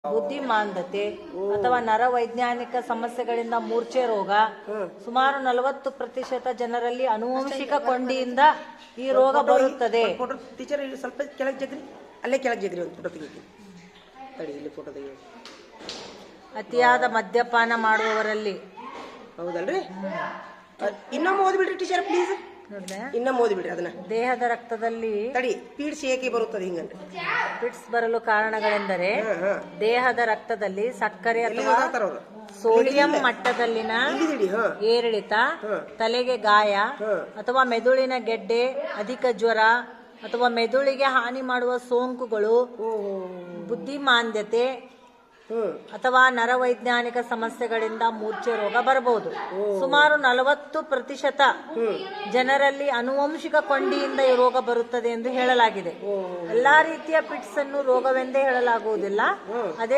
ಬುದ್ಧಿಮಾಂದ್ಯತೆ ಅಥವಾ ನರವೈಜ್ಞಾನಿಕ ಸಮಸ್ಯೆಗಳಿಂದ ಮೂರ್ಛೆ ರೋಗ ಸುಮಾರು 40% ಜನರಲ್ಲಿ ಆನುವಂಶಿಕ ಕೊಂಡಿಯಿಂದ ಈ ರೋಗ ಬರುತ್ತದೆ. ಟೀಚರ್ ಸ್ವಲ್ಪ ಕೆಳಗೆ ಜಗ್ರಿ, ಅಲ್ಲೇ ಕೆಳಗೆ ಜಗ್ರಿ, ಒಂದು ಫೋಟೋ ತೆಗಿತೀನಿ ತಡಿ, ಇಲ್ಲಿ ಫೋಟೋ ತೆಗಿ. ಅತಿಯಾದ ಮದ್ಯಪಾನ ಮಾಡುವವರಲ್ಲಿ. ಹೌದಲ್ರಿ? ಇನ್ನೊಮ್ಮೆ ಓದ್ಬಿಡ್ರಿ ಟೀಚರ್ ಪ್ಲೀಸ್, ಇನ್ನೊಮ್ಮೆ ಓದ್ಬಿಡ್ರಿ ಅದನ್ನ. ದೇಹದ ರಕ್ತದಲ್ಲಿ ತಡಿ, ಪೀಡ್ಸ್ ಏಕೆ ಬರುತ್ತದೆ ಹಿಂಗಂದ್ರೆ? ಪಿಟ್ಸ್ ಬರಲು ಕಾರಣಗಳೆಂದರೆ ದೇಹದ ರಕ್ತದಲ್ಲಿ ಸಕ್ಕರೆ ಅಥವಾ ಅವ್ರು ಸೋಡಿಯಂ ಮಟ್ಟದಲ್ಲಿನ ಏರಿಳಿತ, ತಲೆಗೆ ಗಾಯ ಅಥವಾ ಮೆದುಳಿನ ಗೆಡ್ಡೆ, ಅಧಿಕ ಜ್ವರ ಅಥವಾ ಮೆದುಳಿಗೆ ಹಾನಿ ಮಾಡುವ ಸೋಂಕುಗಳು, ಬುದ್ಧಿಮಾಂದ್ಯತೆ ಅಥವಾ ನರವೈಜ್ಞಾನಿಕ ಸಮಸ್ಯೆಗಳಿಂದ ಮೂರ್ಛೆ ರೋಗ ಬರಬಹುದು. ಸುಮಾರು 40% ಜನರಲ್ಲಿ ಆನುವಂಶಿಕ ಕೊಂಡಿಯಿಂದ ಈ ರೋಗ ಬರುತ್ತದೆ ಎಂದು ಹೇಳಲಾಗಿದೆ. ಎಲ್ಲಾ ರೀತಿಯ ಪಿಟ್ಸ್ ಅನ್ನು ರೋಗವೆಂದೇ ಹೇಳಲಾಗುವುದಿಲ್ಲ. ಅದೇ